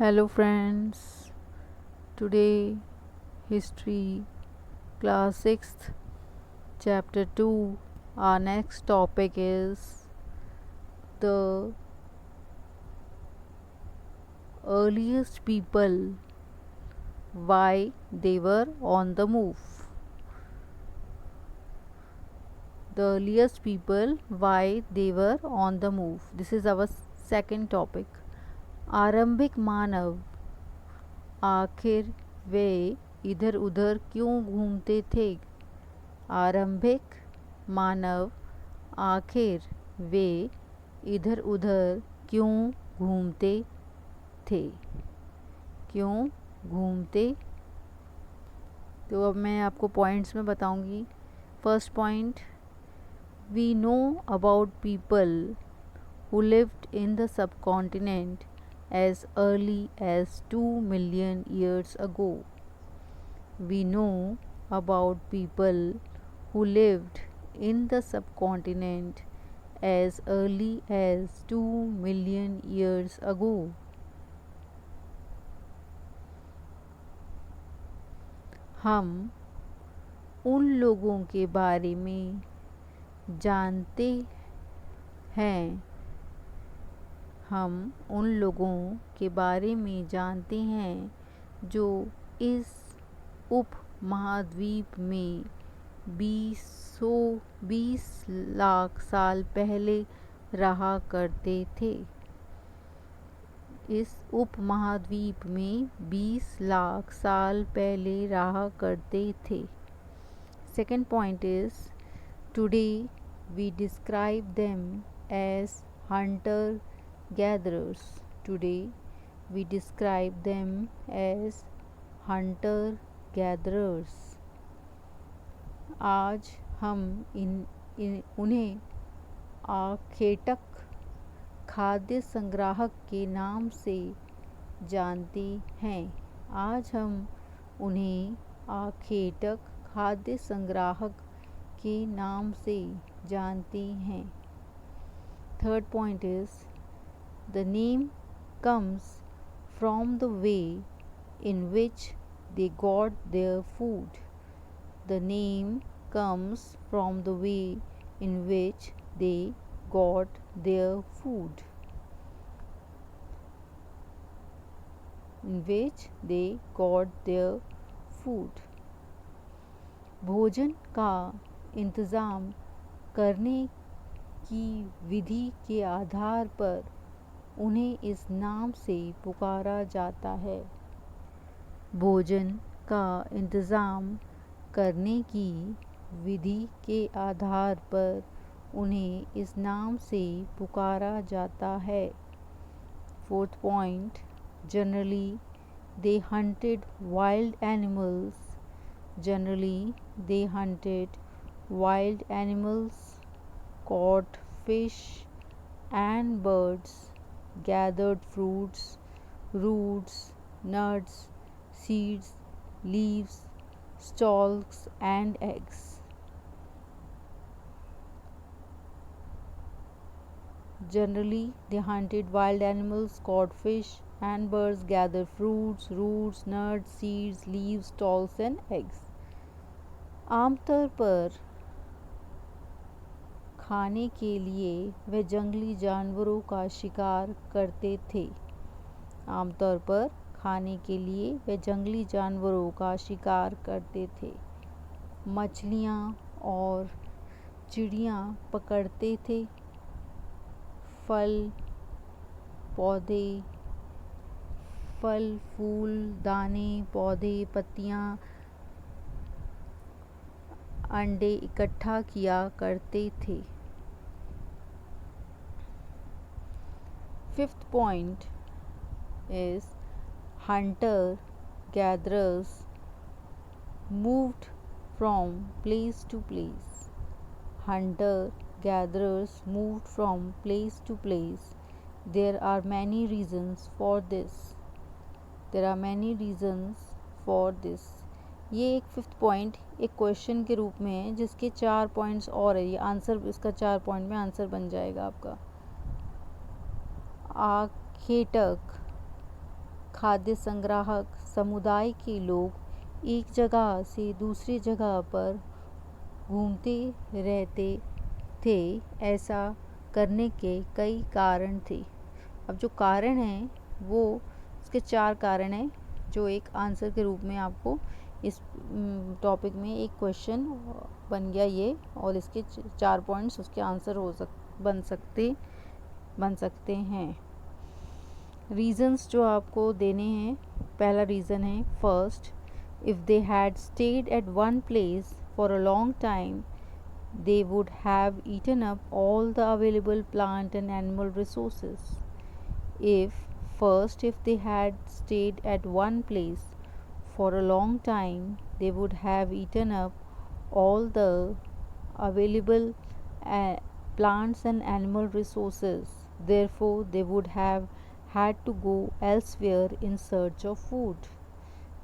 Hello friends, today history class 6th chapter 2. Our next topic is the earliest people, why they were on the move. The earliest people, why they were on the move. This is our second topic. आरंभिक मानव आखिर वे इधर उधर क्यों घूमते थे? आरंभिक मानव आखिर वे इधर उधर क्यों घूमते थे? क्यों घूमते? तो अब मैं आपको पॉइंट्स में बताऊंगी. First point, we know about people who lived in the subcontinent as early as 2 million years ago. We know about people who lived in the subcontinent as early as 2 million years ago. हम उन लोगों के बारे में जानते हैं. हम उन लोगों के बारे में जानते हैं जो इस उपमहाद्वीप में 20 लाख साल पहले रहा करते थे. इस उपमहाद्वीप में 20 लाख साल पहले रहा करते थे. Second point is, today we describe them as hunter gatherers. Today we describe them as hunter gatherers. आज हम उन्हें आखेटक खाद्य संग्राहक के नाम से जानते हैं. आज हम उन्हें आखेटक खाद्य संग्राहक के नाम से जानते हैं. Third point is, the name comes from the way in which they got their food. The name comes from the way in which they got their food. In which they got their food. भोजन का इंतज़ाम करने की विधि के आधार पर उन्हें इस नाम से पुकारा जाता है. भोजन का इंतज़ाम करने की विधि के आधार पर उन्हें इस नाम से पुकारा जाता है. Fourth point, generally they hunted wild animals. Generally they hunted wild animals, caught fish and birds, gathered fruits, roots, nuts, seeds, leaves, stalks and eggs. Generally, they hunted wild animals, caught fish and birds, gathered fruits, roots, nuts, seeds, leaves, stalks and eggs. आमतौर पर खाने के लिए वे जंगली जानवरों का शिकार करते थे. आमतौर पर खाने के लिए वे जंगली जानवरों का शिकार करते थे. मछलियाँ और चिड़ियाँ पकड़ते थे. फल फूल, दाने, पौधे, पत्तियाँ, अंडे इकट्ठा किया करते थे. Fifth point is, hunter gatherers moved from place to place. Hunter gatherers moved from place to place. There are many reasons for this. There are many reasons for this. ये एक फिफ्थ पॉइंट एक question के रूप में है जिसके 4 points और है. ये आंसर, इसका 4 पॉइंट में आंसर बन जाएगा आपका. आखेटक खाद्य संग्राहक समुदाय के लोग एक जगह से दूसरी जगह पर घूमते रहते थे। ऐसा करने के कई कारण थे। अब जो कारण हैं वो इसके 4 कारण हैं जो एक आंसर के रूप में आपको इस टॉपिक में एक क्वेश्चन बन गया ये, और इसके 4 पॉइंट्स उसके आंसर बन सकते हैं। रीजंस जो आपको देने हैं, पहला रीज़न है first, if they had stayed at one place for a long time they would have eaten up all the available plant and animal resources. If they had stayed at one place for a long time, they would have eaten up all the available plants and animal resources. Therefore, they would have had to go elsewhere in search of food.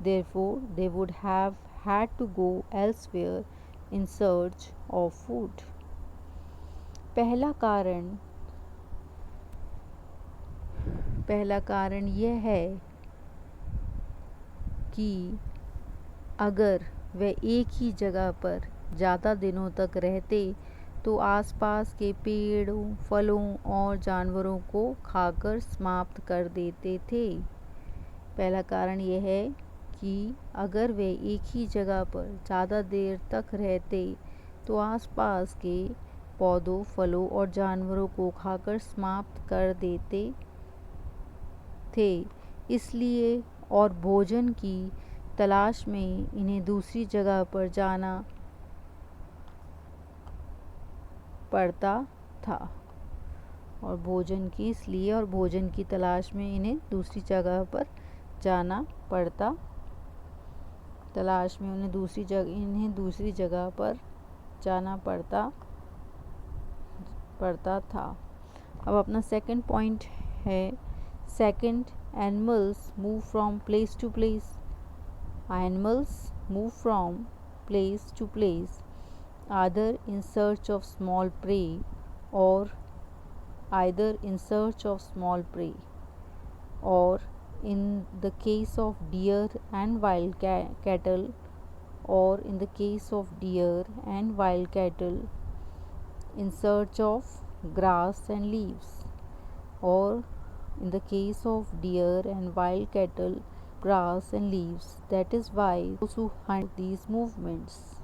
Therefore, they would have had to go elsewhere in search of food. पहला कारण यह है कि अगर वे एक ही जगह पर ज़्यादा दिनों तक रहते तो आसपास के पेड़ों, फलों और जानवरों को खाकर समाप्त कर देते थे। पहला कारण यह है कि अगर वे एक ही जगह पर ज़्यादा देर तक रहते तो आसपास के पौधों, फलों और जानवरों को खाकर समाप्त कर देते थे। इसलिए और भोजन की तलाश में इन्हें दूसरी जगह पर जाना पड़ता था। और भोजन की तलाश में इन्हें दूसरी जगह पर जाना पड़ता दूसरी जगह पर जाना पड़ता था। अब अपना सेकंड पॉइंट है, second, animals move from place to place. Animals move from place to place, either in search of small prey or in the case of deer and wild cattle, in search of grass and leaves, or in the case of deer and wild cattle, grass and leaves. That is why those who hunt these movements.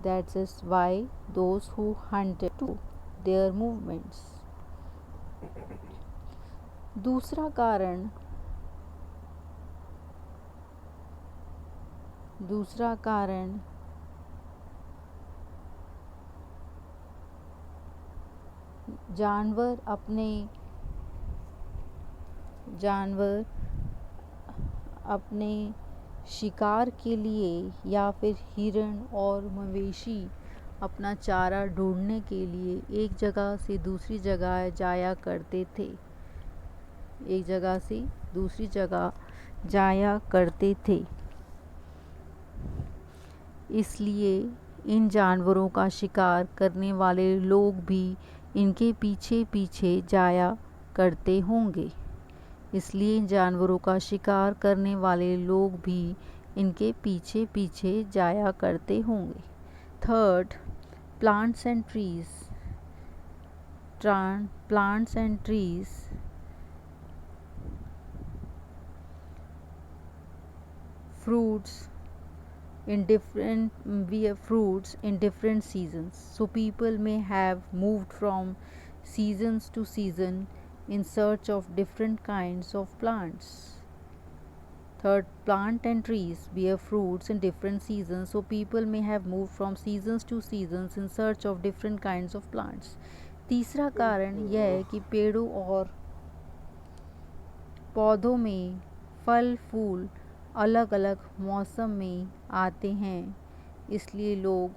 That is why those who hunted to their movements. दूसरा कारण जानवर अपने शिकार के लिए या फिर हिरण और मवेशी अपना चारा ढूंढने के लिए एक जगह से दूसरी जगह जाया करते थे। इसलिए इन जानवरों का शिकार करने वाले लोग भी इनके पीछे पीछे जाया करते होंगे। Third, plants and trees bear fruits in different seasons, so people may have moved from seasons to season in search of different kinds of plants. Third, plant and trees bear fruits in different seasons, so people may have moved from seasons to seasons in search of different kinds of plants. तीसरा कारण यह है कि पेड़ों और पौधों में फल फूल अलग अलग मौसम में आते हैं, इसलिए लोग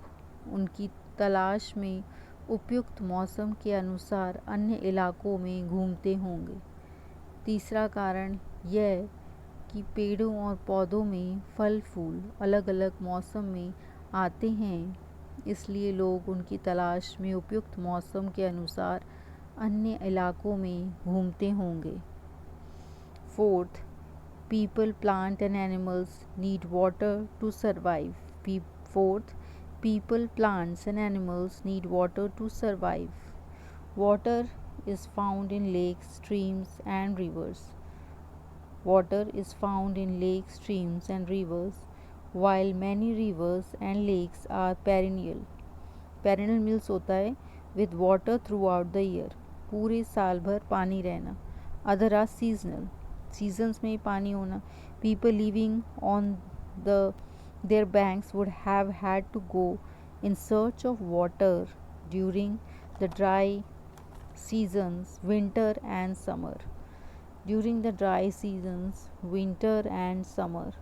उनकी तलाश में उपयुक्त मौसम के अनुसार अन्य इलाकों में घूमते होंगे। तीसरा कारण यह कि पेड़ों और पौधों में फल फूल अलग अलग मौसम में आते हैं, इसलिए लोग उनकी तलाश में उपयुक्त मौसम के अनुसार अन्य इलाकों में घूमते होंगे। Fourth, people, plant and animals need water to survive. Fourth, people, plants and animals need water to survive. Water is found in lakes, streams and rivers. Water is found in lakes, streams and rivers, while many rivers and lakes are perennial. Perennial means होता है with water throughout the year. पूरे साल भर पानी रहना. Other are seasonal. Seasons में पानी होना. People living on their banks would have had to go in search of water during the dry seasons, winter and summer. During the dry seasons, winter and summer.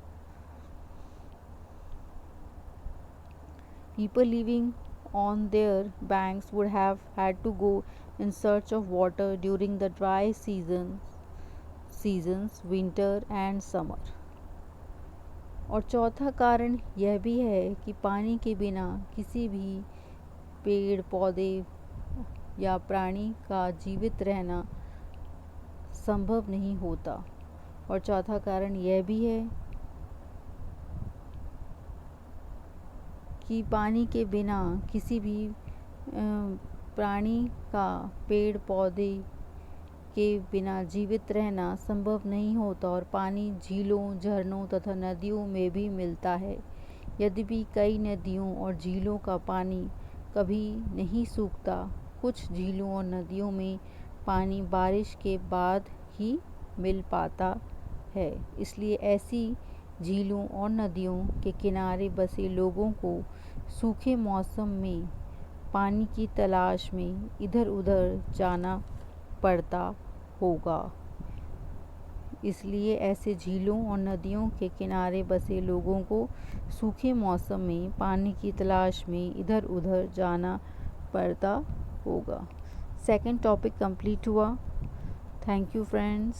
People living on their banks would have had to go in search of water during the dry seasons, winter and summer. और चौथा कारण यह भी है कि पानी के बिना किसी भी पेड़ पौधे या प्राणी का जीवित रहना संभव नहीं होता. और चौथा कारण यह भी है कि पानी के बिना किसी भी प्राणी का पेड़ पौधे के बिना जीवित रहना संभव नहीं होता और पानी झीलों, झरनों तथा नदियों में भी मिलता है. यद्यपि कई नदियों और झीलों का पानी कभी नहीं सूखता, कुछ झीलों और नदियों में पानी बारिश के बाद ही मिल पाता है. इसलिए ऐसी झीलों और नदियों के किनारे बसे लोगों को सूखे मौसम में पानी की तलाश में इधर उधर जाना पड़ता होगा. इसलिए ऐसे झीलों और नदियों के किनारे बसे लोगों को सूखे मौसम में पानी की तलाश में इधर उधर जाना पड़ता होगा. सेकंड टॉपिक कंप्लीट हुआ. Thank you friends.